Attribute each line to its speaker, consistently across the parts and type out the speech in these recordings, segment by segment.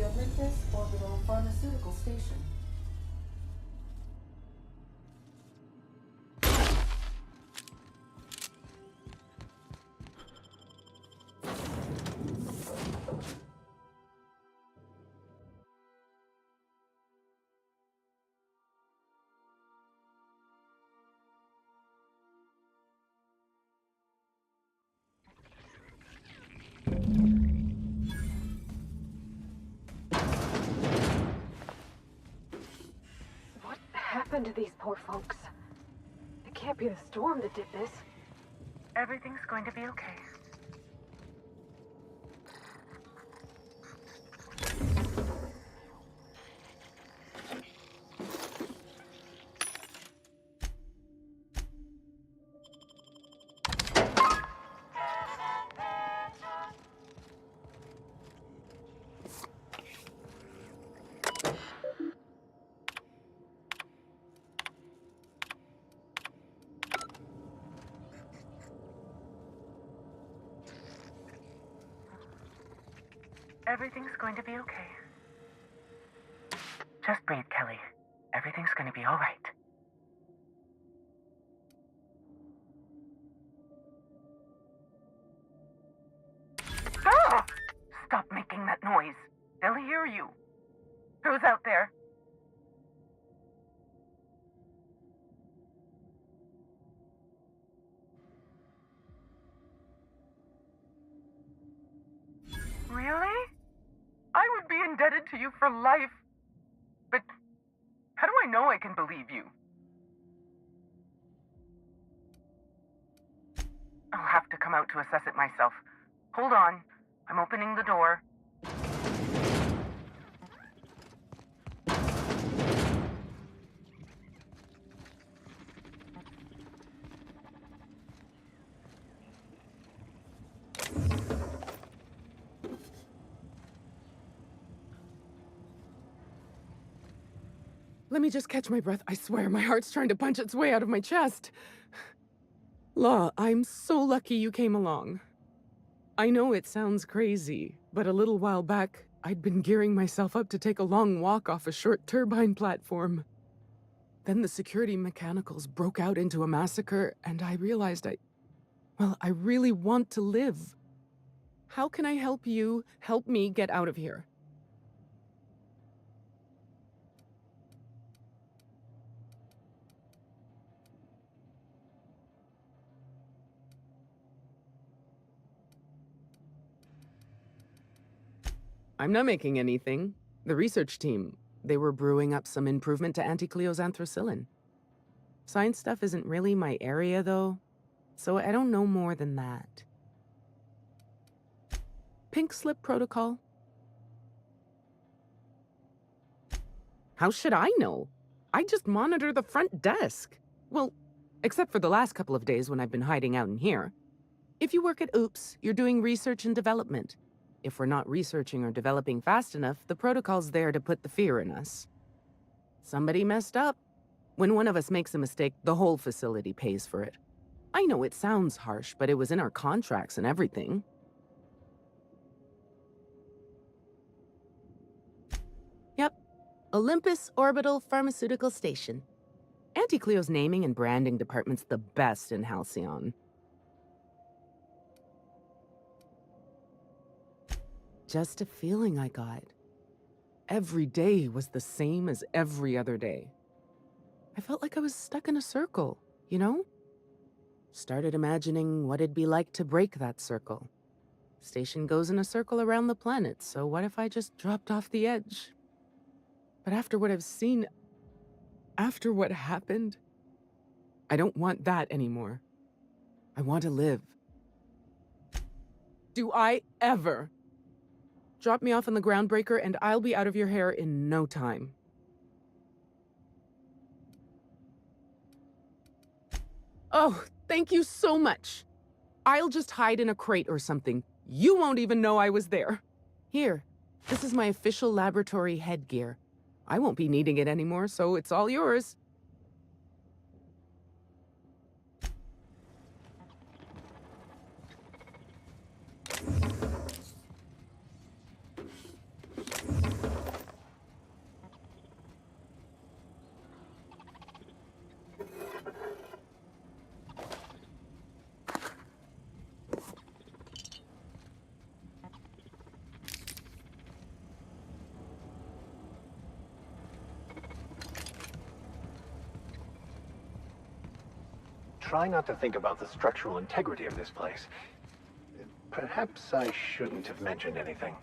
Speaker 1: Olympus Orbital Pharmaceutical Station.
Speaker 2: What happened to these poor folks? It can't be the storm that did this.
Speaker 3: Everything's going to be okay. Everything's going to be okay. Just breathe, Kelly. Everything's going to be all right. Ah! Stop making that noise. They'll hear you. Who's out there? Really? I would be indebted to you for life. But how do I know I can believe you? I'll have to come out to assess it myself. Hold on. I'm opening the door.
Speaker 4: Let me just catch my breath. I swear, my heart's trying to punch its way out of my chest. Law, I'm so lucky you came along. I know it sounds crazy, but a little while back, I'd been gearing myself up to take a long walk off a short turbine platform. Then the security mechanicals broke out into a massacre, and I realized I really want to live. How can I help you help me get out of here? I'm not making anything. The research team, they were brewing up some improvement to Anticleo's anthracillin. Science stuff isn't really my area, though, so I don't know more than that. Pink slip protocol? How should I know? I just monitor the front desk. Well, except for the last couple of days when I've been hiding out in here. If you work at OOPS, you're doing research and development. If we're not researching or developing fast enough, the protocol's there to put the fear in us. Somebody messed up. When one of us makes a mistake, the whole facility pays for it. I know it sounds harsh, but it was in our contracts and everything. Yep. Olympus Orbital Pharmaceutical Station. Anticleo's naming and branding department's the best in Halcyon. Just a feeling I got. Every day was the same as every other day. I felt like I was stuck in a circle, you know? Started imagining what it'd be like to break that circle. Station goes in a circle around the planet, so what if I just dropped off the edge? But after what I've seen, after what happened, I don't want that anymore. I want to live. Do I ever? Drop me off on the groundbreaker and I'll be out of your hair in no time. Oh, thank you so much. I'll just hide in a crate or something. You won't even know I was there. Here, this is my official laboratory headgear. I won't be needing it anymore, so it's all yours.
Speaker 5: try not to think about the structural integrity of this place. Perhaps I shouldn't have mentioned anything.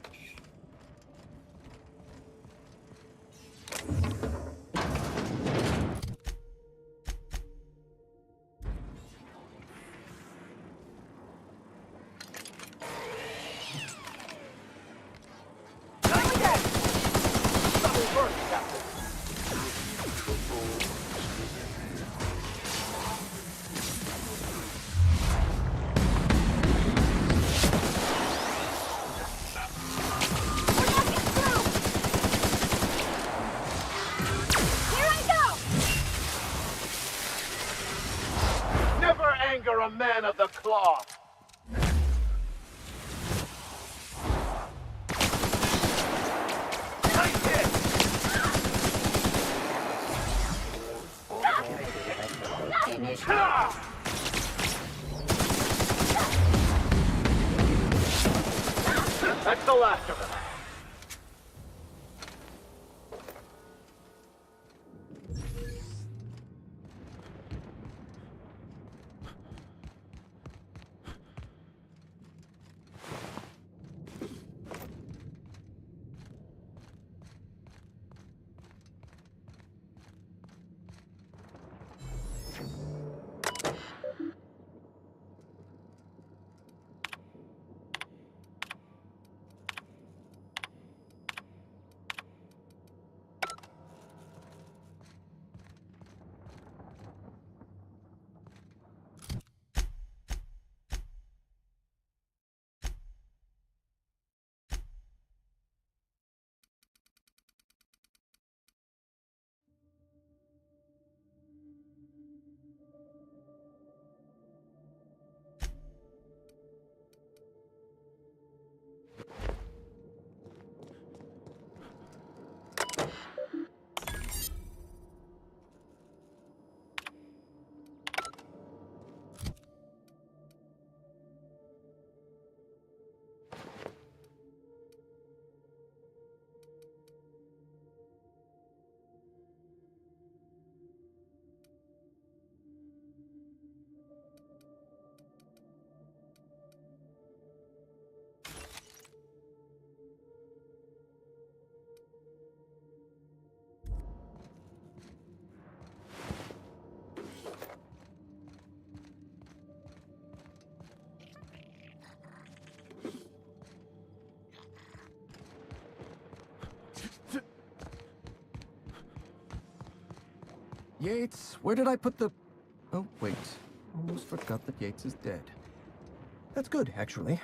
Speaker 5: Never anger a man of the cloth! Nice hit! Ah! That's the last of them.
Speaker 6: Yates, where did I put the... Oh, wait. Almost forgot that Yates is dead. That's good, actually.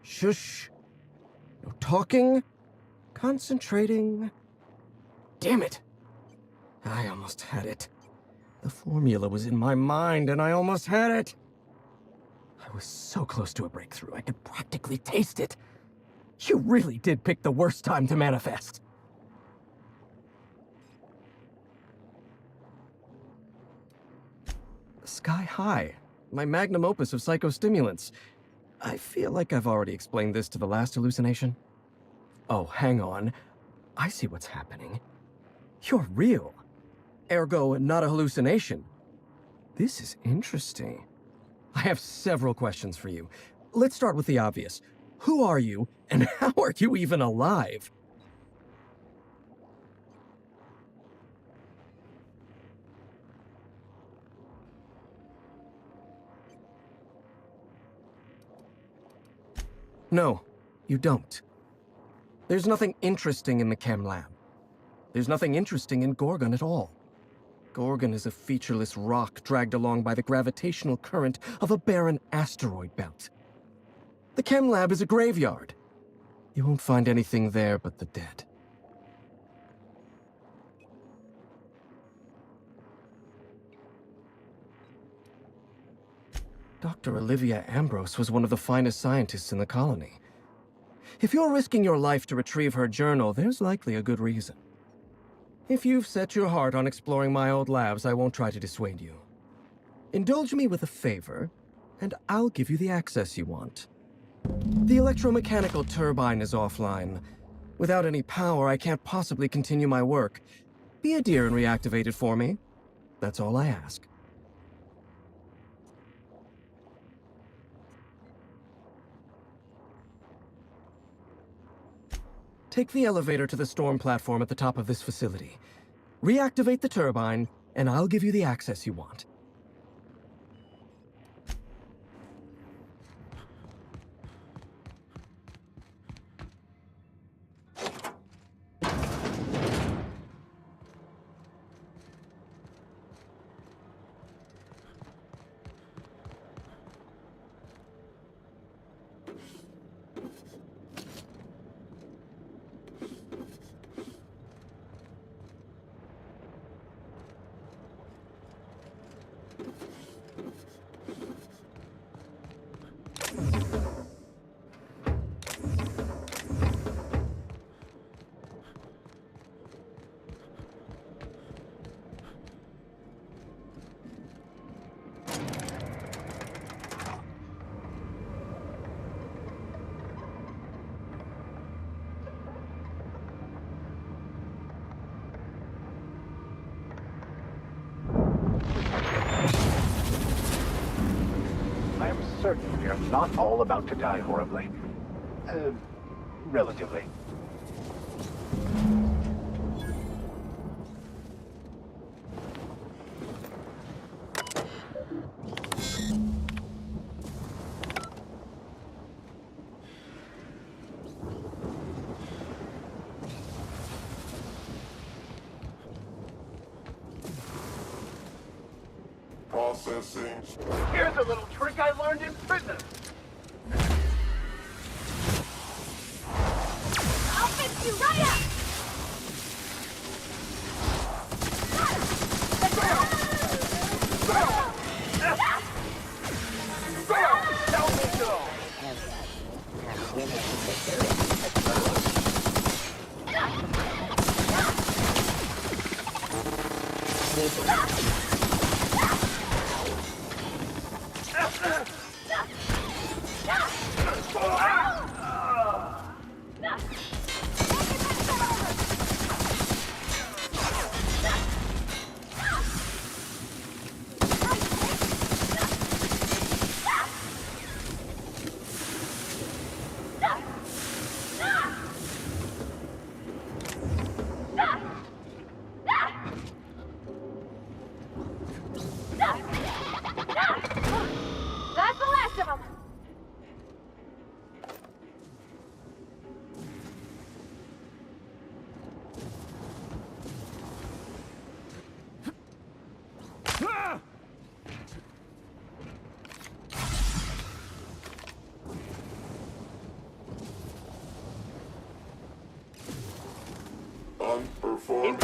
Speaker 6: Shush. No talking. Concentrating. Damn it. I almost had it. The formula was in my mind and I almost had it. I was so close to a breakthrough, I could practically taste it. You really did pick the worst time to manifest. Sky High, my magnum opus of psychostimulants. I feel like I've already explained this to the last hallucination. Oh, hang on. I see what's happening. You're real. Ergo, not a hallucination. This is interesting. I have several questions for you. Let's start with the obvious. Who are you, and how are you even alive? No, you don't. There's nothing interesting in the chem lab. There's nothing interesting in Gorgon at all. Gorgon is a featureless rock dragged along by the gravitational current of a barren asteroid belt. The chem lab is a graveyard. You won't find anything there but the dead. Dr. Olivia Ambrose was one of the finest scientists in the colony. If you're risking your life to retrieve her journal, there's likely a good reason. If you've set your heart on exploring my old labs, I won't try to dissuade you. Indulge me with a favor, and I'll give you the access you want. The electromechanical turbine is offline. Without any power, I can't possibly continue my work. Be a dear and reactivate it for me. That's all I ask. Take the elevator to the storm platform at the top of this facility. Reactivate the turbine, and I'll give you the access you want.
Speaker 5: I am certain we are not all about to die horribly. Relatively.
Speaker 7: Processing.
Speaker 5: Here's a little trick I learned in prison.
Speaker 2: I'll fix you right up! That's the last of them!
Speaker 7: Unperformed.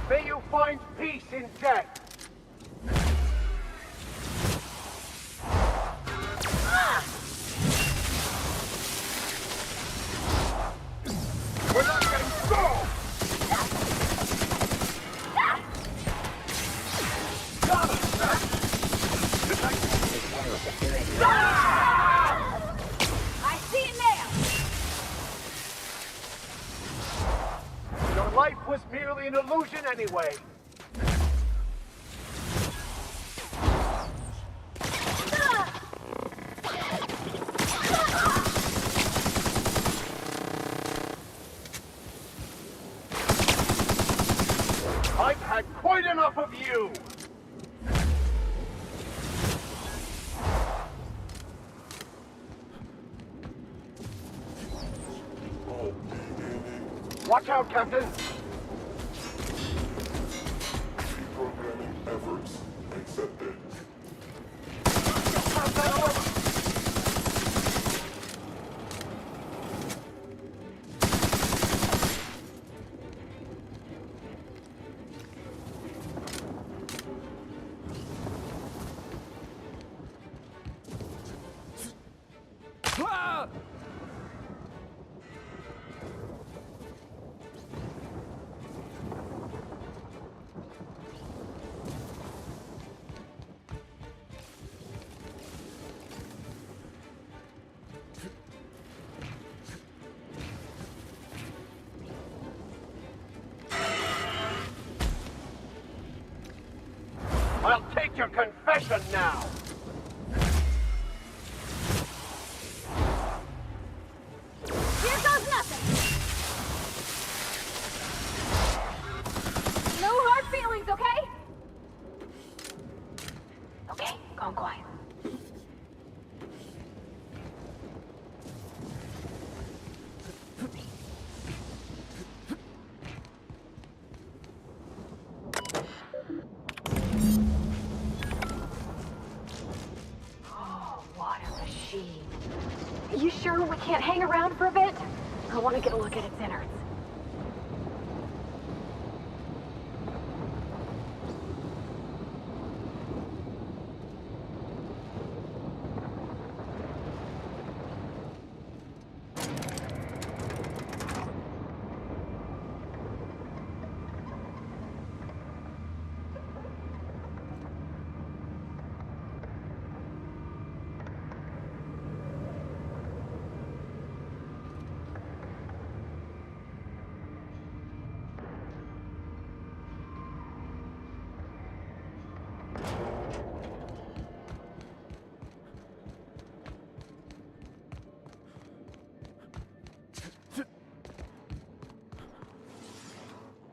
Speaker 5: May you find peace in death. We're not getting stalled! Got it!
Speaker 2: I see it now!
Speaker 5: Your life was merely an illusion anyway. I've had quite enough of you! Watch out, Captain!
Speaker 7: Programming efforts accepted.
Speaker 5: I'll take your confession now!
Speaker 8: Here goes nothing! No hard feelings, okay? Okay, calm quiet.
Speaker 2: Oh, what a machine. You sure we can't hang around for a bit? I want to get a look at its innards.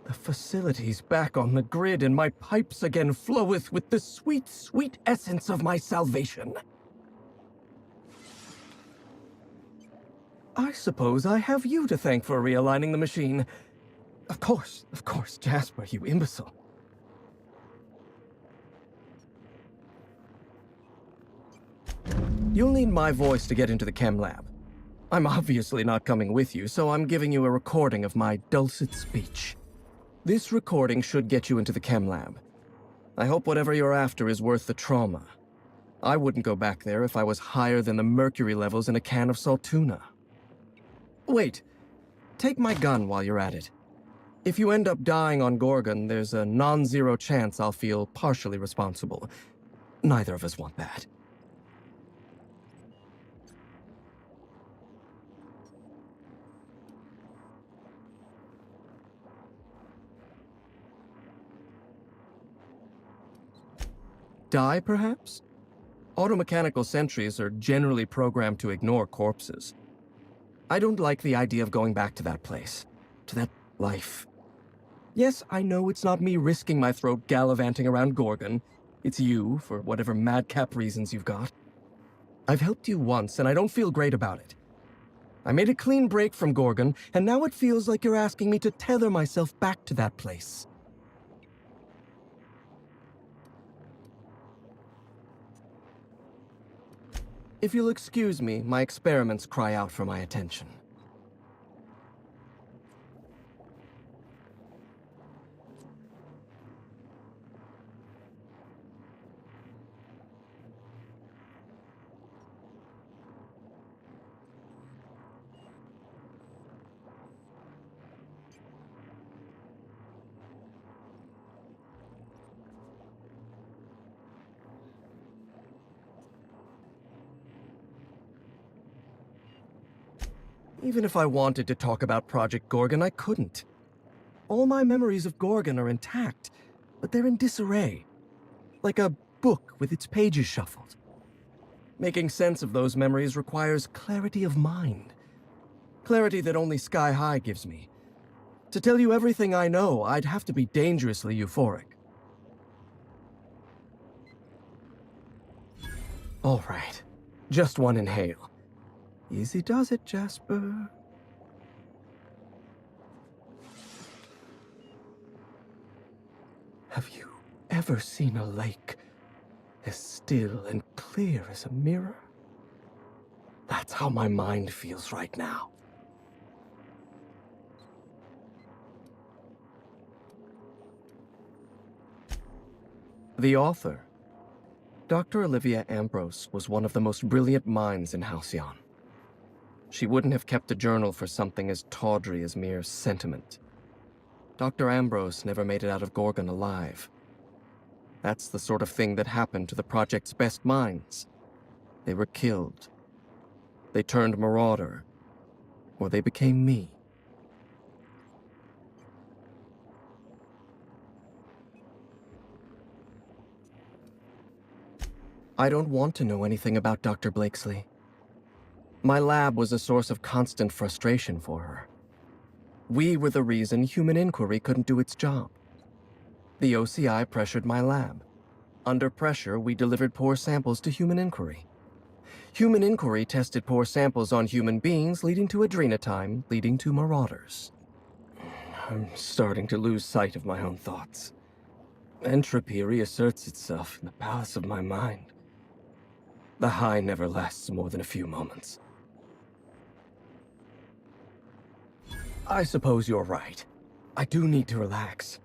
Speaker 6: The facility's back on the grid, and my pipes again floweth with the sweet, sweet essence of my salvation. I suppose I have you to thank for realigning the machine. Of course, Jasper, you imbecile. You'll need my voice to get into the chem lab. I'm obviously not coming with you, so I'm giving you a recording of my dulcet speech. This recording should get you into the chem lab. I hope whatever you're after is worth the trauma. I wouldn't go back there if I was higher than the mercury levels in a can of salt tuna. Wait, take my gun while you're at it. If you end up dying on Gorgon, there's a non-zero chance I'll feel partially responsible. Neither of us want that. Die, perhaps? Automechanical sentries are generally programmed to ignore corpses. I don't like the idea of going back to that place, to that life. Yes, I know it's not me risking my throat gallivanting around Gorgon. It's you, for whatever madcap reasons you've got. I've helped you once, and I don't feel great about it. I made a clean break from Gorgon, and now it feels like you're asking me to tether myself back to that place. If you'll excuse me, my experiments cry out for my attention. Even if I wanted to talk about Project Gorgon, I couldn't. All my memories of Gorgon are intact, but they're in disarray. Like a book with its pages shuffled. Making sense of those memories requires clarity of mind. Clarity that only Sky High gives me. To tell you everything I know, I'd have to be dangerously euphoric. All right, just one inhale. Easy does it, Jasper. ever seen a lake as still and clear as a mirror? That's how my mind feels right now. The author, Dr. Olivia Ambrose, was one of the most brilliant minds in Halcyon. She wouldn't have kept a journal for something as tawdry as mere sentiment. Dr. Ambrose never made it out of Gorgon alive. That's the sort of thing that happened to the project's best minds. They were killed. They turned marauder. Or they became me. I don't want to know anything about Dr. Blakesley. My lab was a source of constant frustration for her. We were the reason Human Inquiry couldn't do its job. The OCI pressured my lab. Under pressure, we delivered poor samples to Human Inquiry. Human Inquiry tested poor samples on human beings, leading to adrenotime, leading to marauders. I'm starting to lose sight of my own thoughts. Entropy reasserts itself in the palace of my mind. The high never lasts more than a few moments. I suppose you're right. I do need to relax.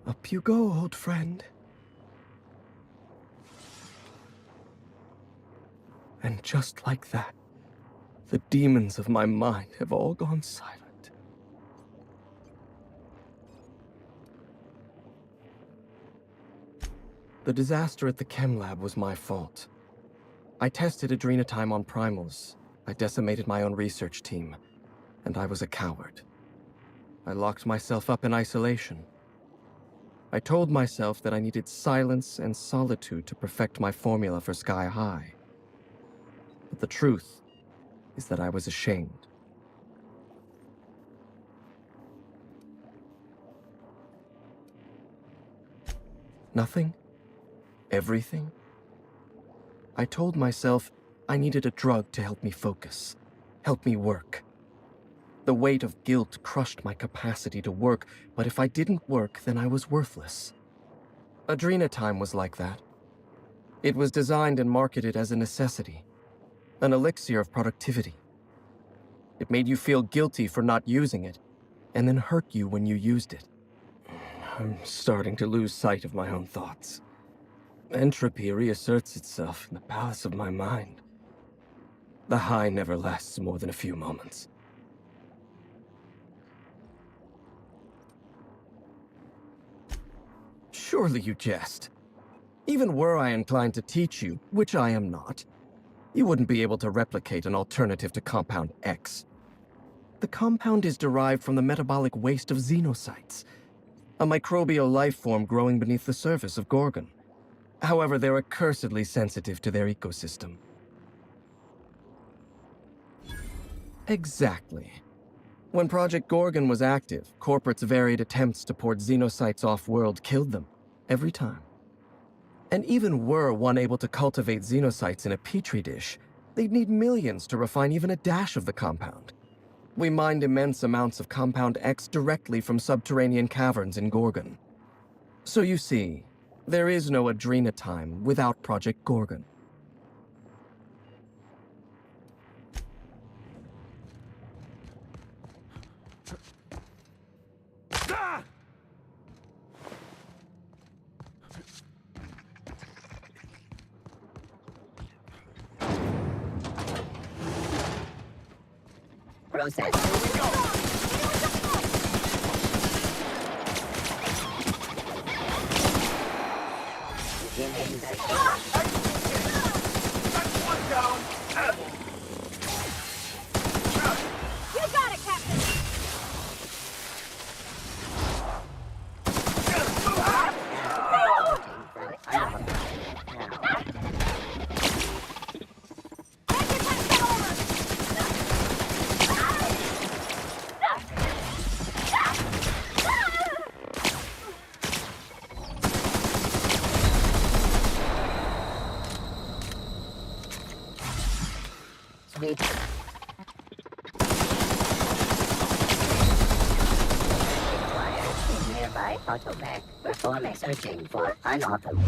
Speaker 6: Up you go, old friend. And just like that, the demons of my mind have all gone silent. The disaster at the chem lab was my fault. I tested adrenotime on primals. I decimated my own research team. And I was a coward. I locked myself up in isolation. I told myself that I needed silence and solitude to perfect my formula for Sky High. But the truth is that I was ashamed. Nothing? Everything? I told myself I needed a drug to help me focus, help me work. The weight of guilt crushed my capacity to work, but if I didn't work, then I was worthless. Adrenotime was like that. It was designed and marketed as a necessity, an elixir of productivity. It made you feel guilty for not using it, and then hurt you when you used it. I'm starting to lose sight of my own thoughts. Entropy reasserts itself in the palace of my mind. The high never lasts more than a few moments. Surely you jest. Even were I inclined to teach you, which I am not, you wouldn't be able to replicate an alternative to Compound X. The compound is derived from the metabolic waste of xenocytes, a microbial life form growing beneath the surface of Gorgon. However, they're accursedly sensitive to their ecosystem. Exactly. When Project Gorgon was active, corporates' varied attempts to port xenocytes off-world killed them, every time. And even were one able to cultivate xenocytes in a petri dish, they'd need millions to refine even a dash of the compound. We mined immense amounts of Compound X directly from subterranean caverns in Gorgon. So you see, there is no adrenotime without Project Gorgon.
Speaker 9: Process.
Speaker 8: You got it, Captain!
Speaker 9: protobag. Perform searching for unauthorized.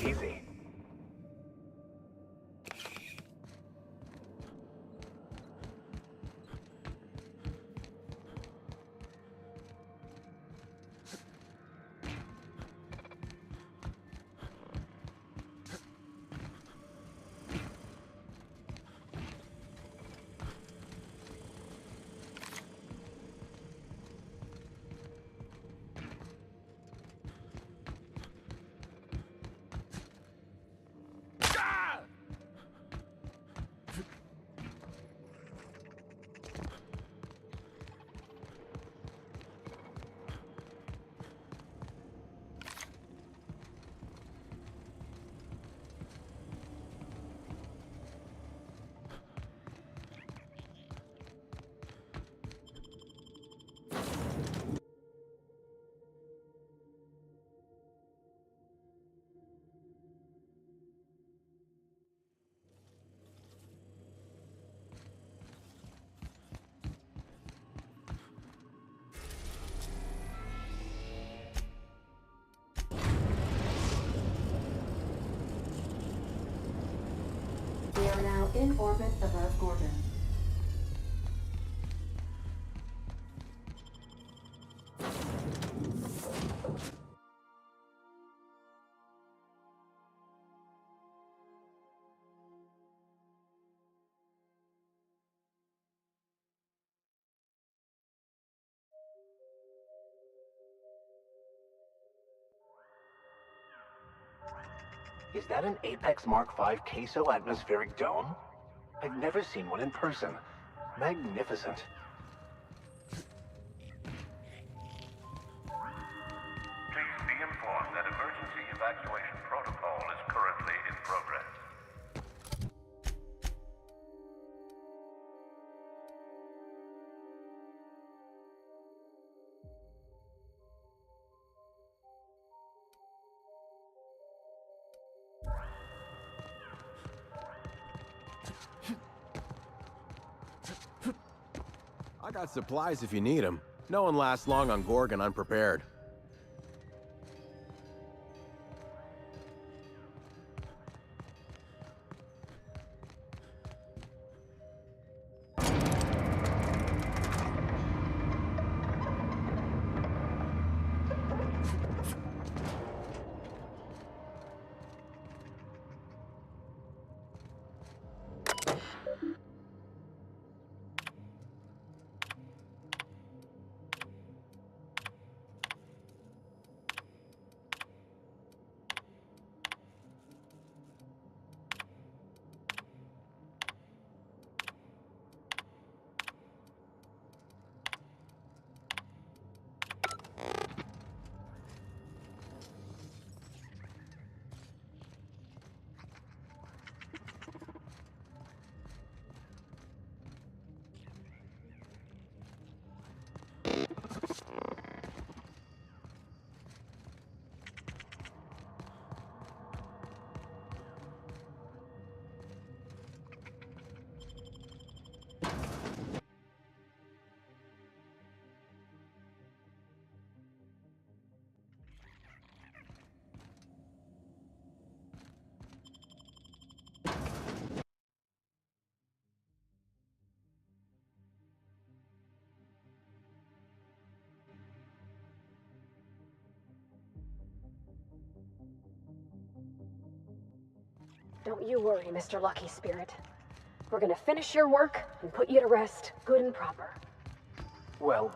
Speaker 5: Easy.
Speaker 1: We are now in orbit above Gordon.
Speaker 5: Is that an Apex Mark V queso atmospheric dome? I've never seen one in person. Magnificent.
Speaker 10: Please be informed that emergency evacuation protocol is currently in progress.
Speaker 11: I got supplies if you need them. No one lasts long on Gorgon unprepared.
Speaker 2: Don't you worry, Mr. Lucky Spirit. We're gonna finish your work and put you to rest, good and proper.
Speaker 5: Well,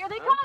Speaker 8: Here they come!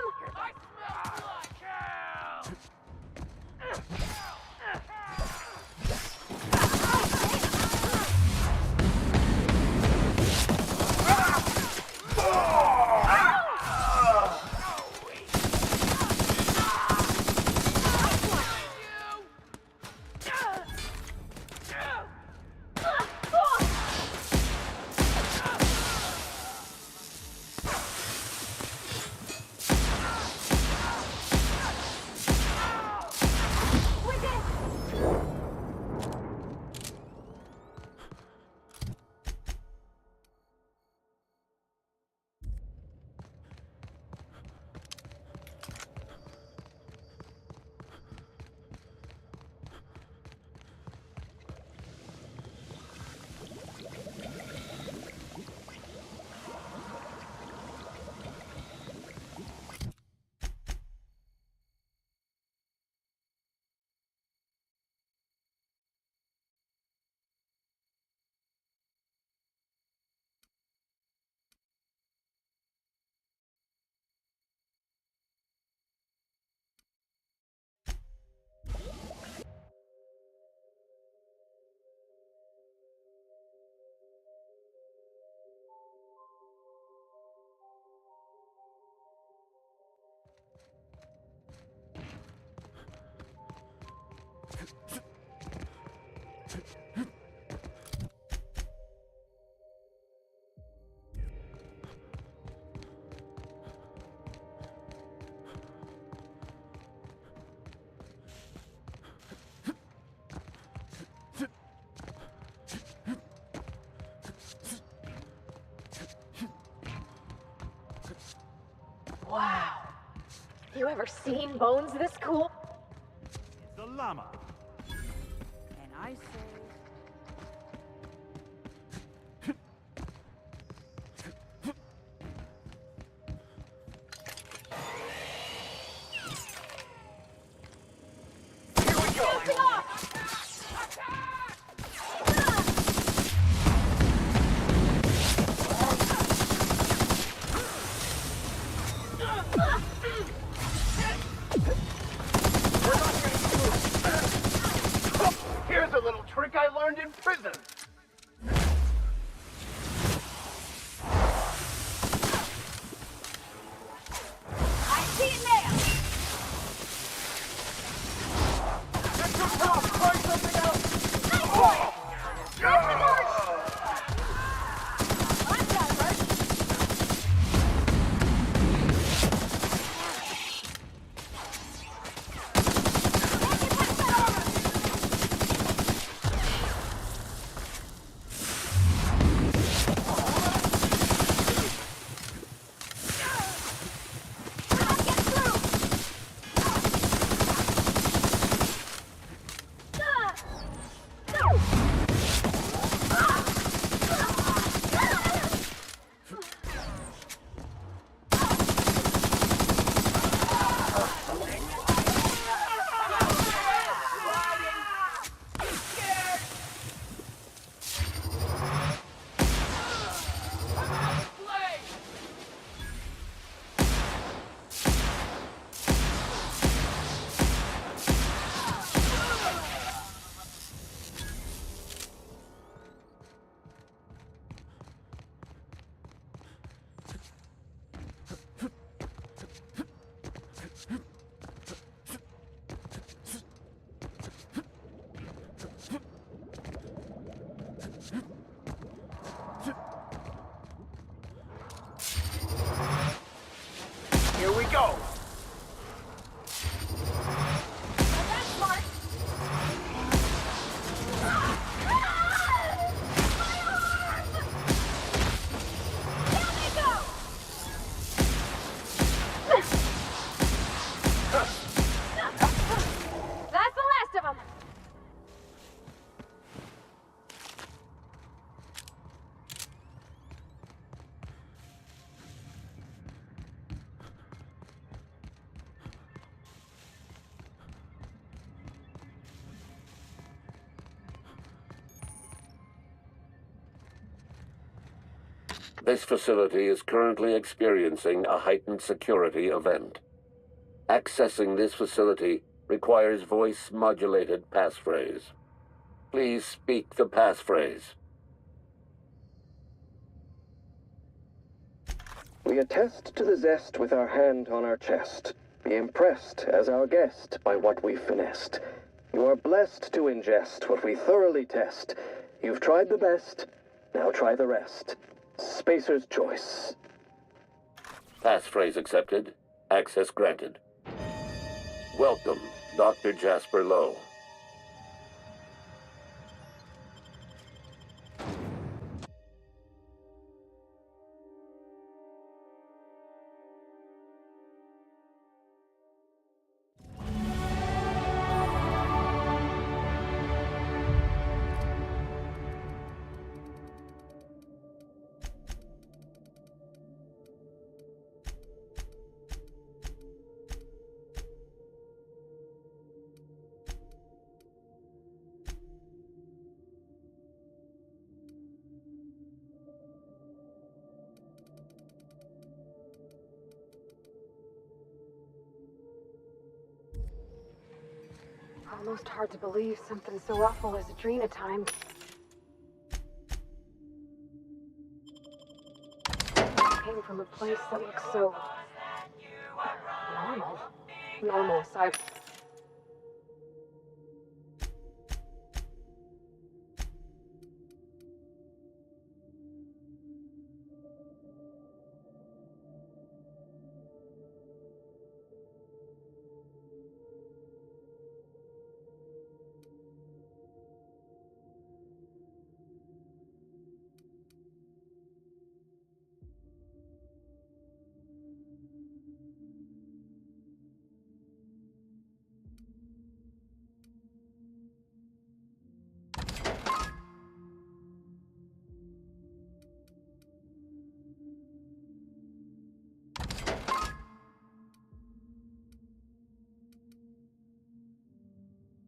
Speaker 2: Wow. You ever seen bones this cool?
Speaker 12: It's the llama.
Speaker 8: And I say...
Speaker 5: here's a little trick I Here we go!
Speaker 8: That's smart. Down they go! That's the last of them.
Speaker 10: This facility is currently experiencing a heightened security event. Accessing this facility requires voice-modulated passphrase. Please speak the passphrase.
Speaker 13: We attest to the zest with our hand on our chest. Be impressed as our guest by what we've finessed. You are blessed to ingest what we thoroughly test. You've tried the best, now try the rest. Spacer's choice.
Speaker 10: Passphrase accepted. Access granted. Welcome, Dr. Jasper Lowe.
Speaker 2: Almost hard to believe something so awful as a dream at times. Came from a place that looks so normal. Normal aside.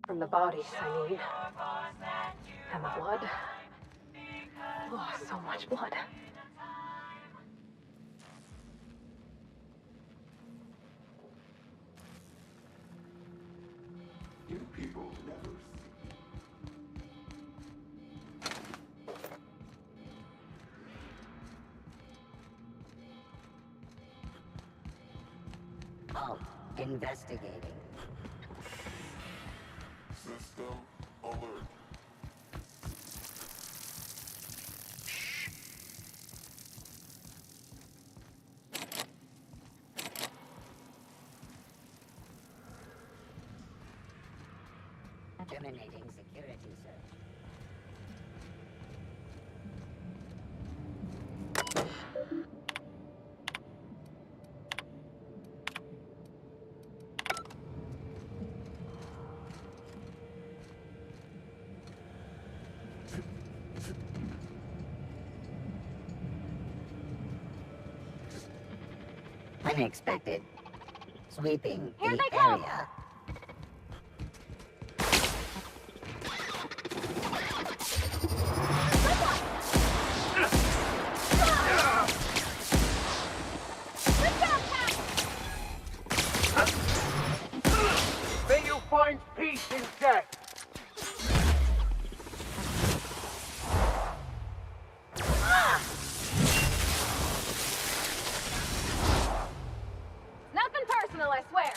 Speaker 2: From the bodies, I mean. And the blood. Oh, so much blood.
Speaker 7: You people never see.
Speaker 9: Oh, investigating.
Speaker 7: System alert.
Speaker 9: Terminating security search. Unexpected. Sweeping
Speaker 8: Here
Speaker 9: the
Speaker 8: they come!
Speaker 9: area.
Speaker 5: May you find peace in death!
Speaker 2: Nothing personal, I swear.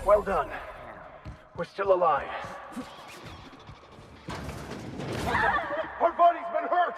Speaker 5: Well done. We're still alive.
Speaker 12: Our buddy's been hurt!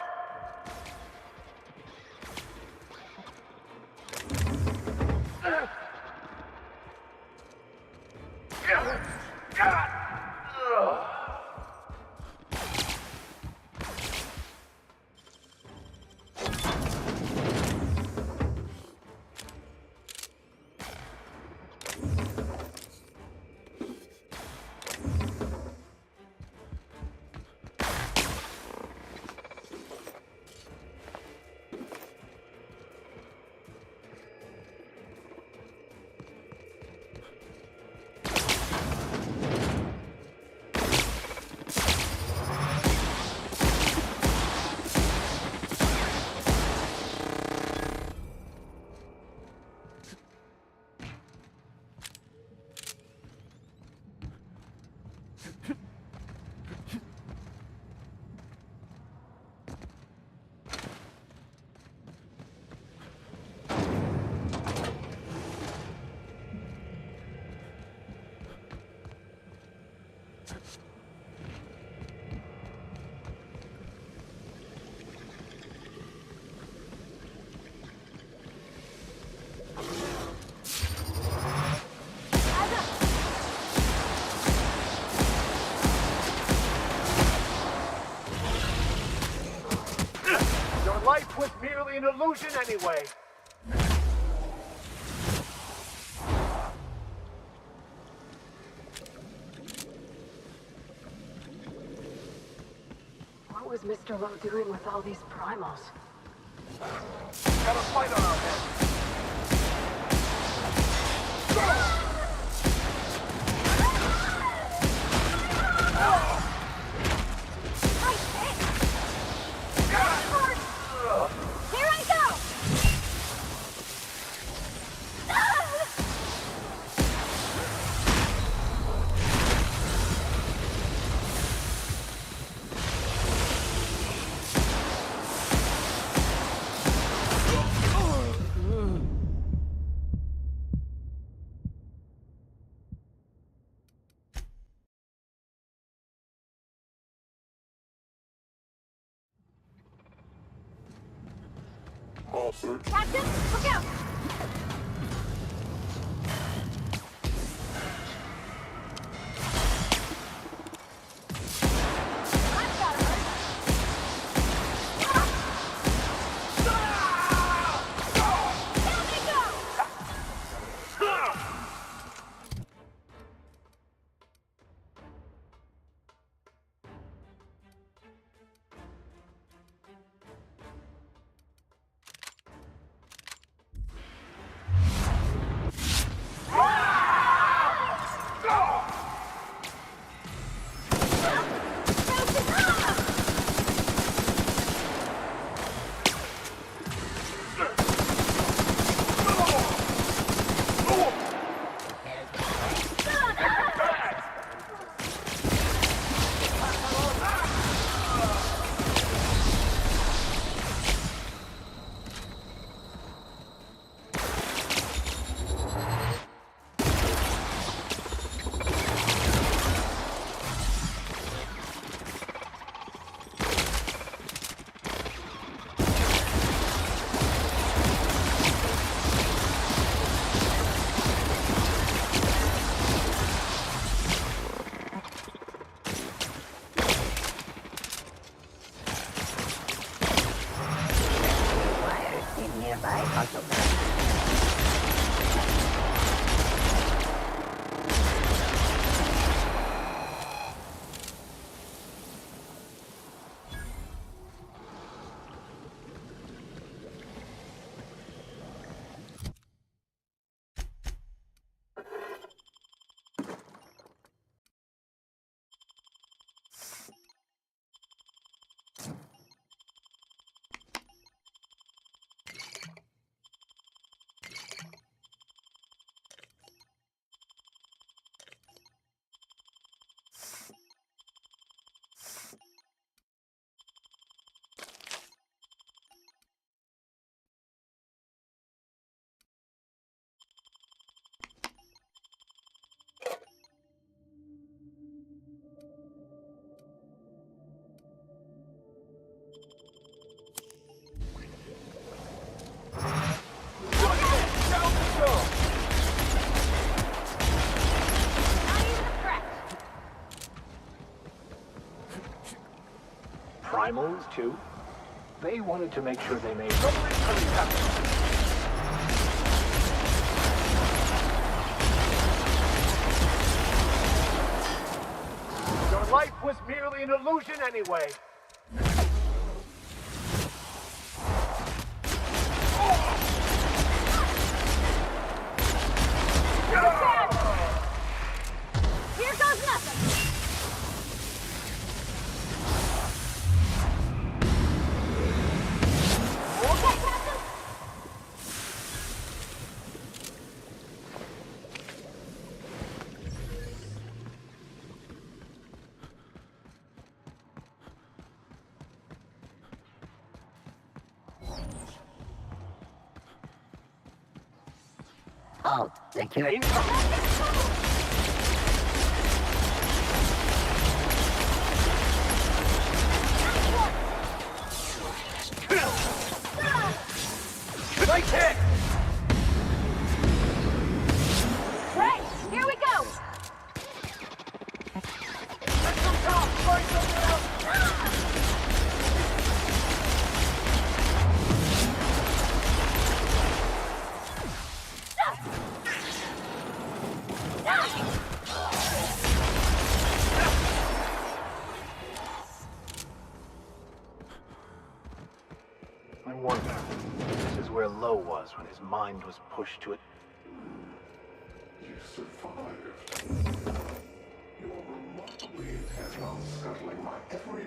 Speaker 5: Your life was merely an illusion anyway.
Speaker 2: What was Mr. Lowe doing with all these primals?
Speaker 5: Got a fight on our hands.
Speaker 8: Here I go!
Speaker 7: Offer.
Speaker 8: Captain, look out! That's gotta hurt. Down they go!
Speaker 9: Nearby autograph.
Speaker 5: too. They wanted to make sure they made...
Speaker 12: Your life was merely an illusion anyway.
Speaker 8: Here goes nothing! Okay, Captain?
Speaker 9: Oh, thank you.
Speaker 12: Right hit!
Speaker 8: Right, here we go!
Speaker 12: Let's go top! Find something else!
Speaker 5: I wonder, this is where Lo was when his mind was pushed to it.
Speaker 7: You survived. You're remarkably intent on scuttling my every...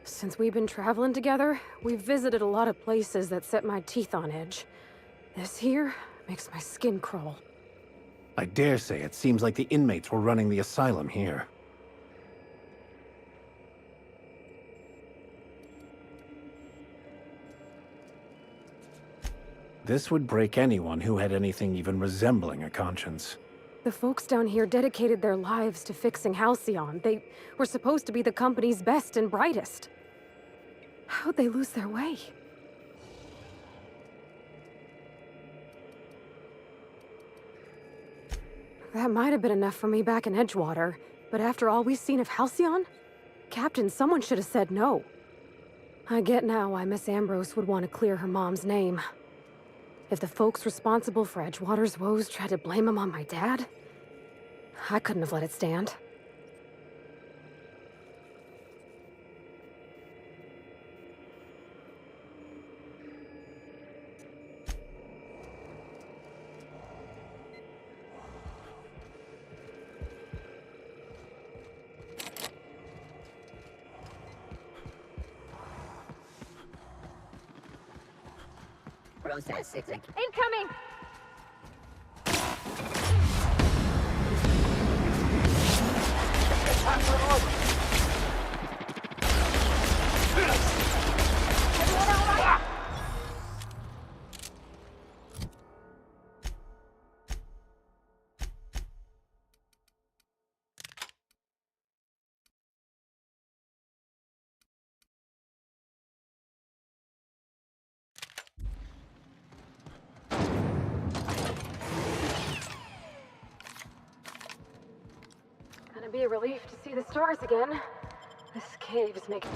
Speaker 2: Since we've been traveling together, we've visited a lot of places that set my teeth on edge. This here makes my skin crawl.
Speaker 5: I dare say it seems like the inmates were running the asylum here. This would break anyone who had anything even resembling a conscience.
Speaker 2: The folks down here dedicated their lives to fixing Halcyon. They were supposed to be the company's best and brightest. How'd they lose their way? That might have been enough for me back in Edgewater, but after all we've seen of Halcyon? Captain, someone should have said no. I get now why Miss Ambrose would want to clear her mom's name. If the folks responsible for Edgewater's woes tried to blame him on my dad, I couldn't have let it stand.
Speaker 9: Processing.
Speaker 8: Incoming! Everyone all right?
Speaker 2: Gonna be a relief to see the stars again. This cave is making...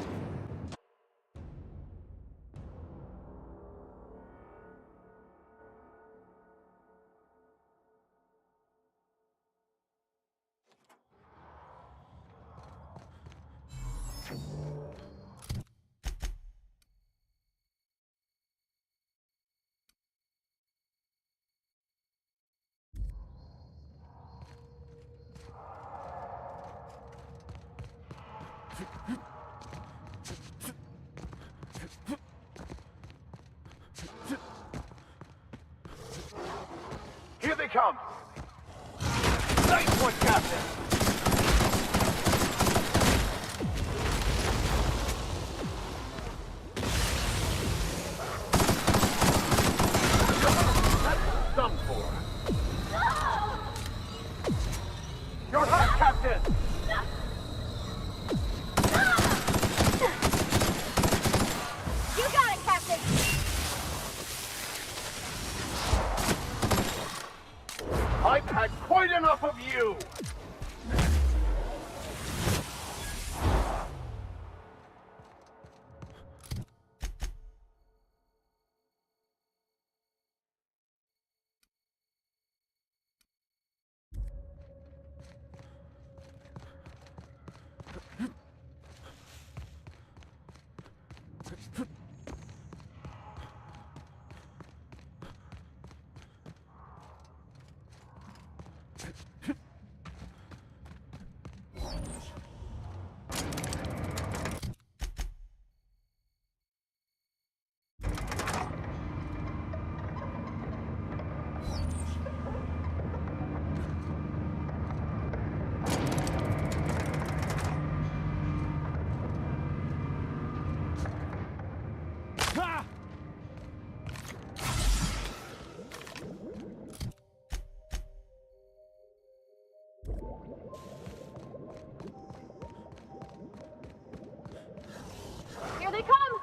Speaker 12: Here they come! Nice one, Captain! That's done for. You're hurt, Captain!
Speaker 8: You got it, Captain!
Speaker 12: I've had quite enough of you!
Speaker 8: Here they come!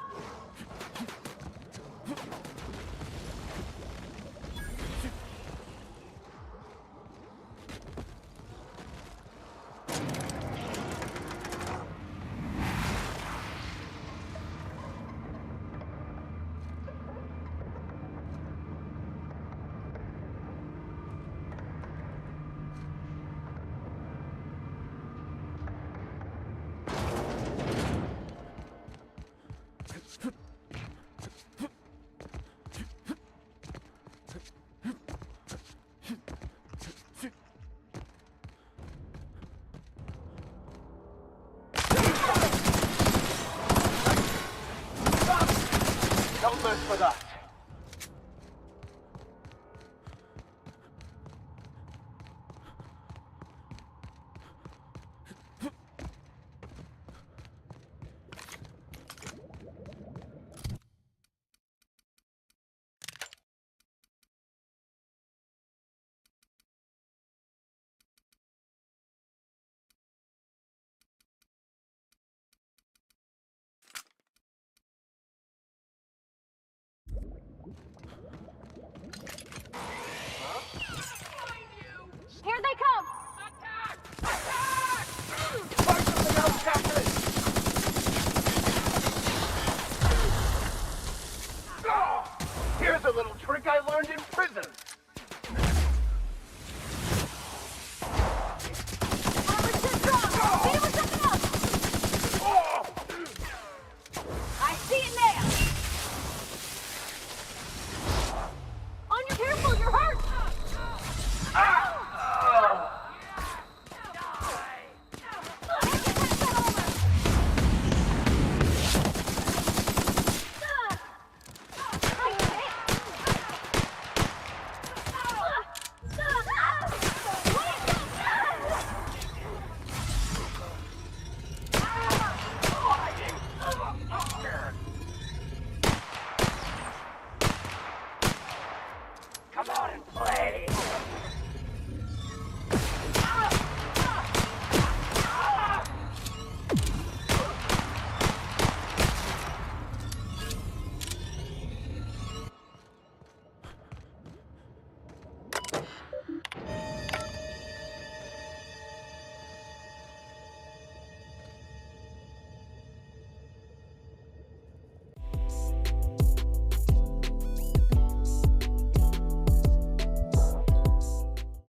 Speaker 12: Don't mess with us!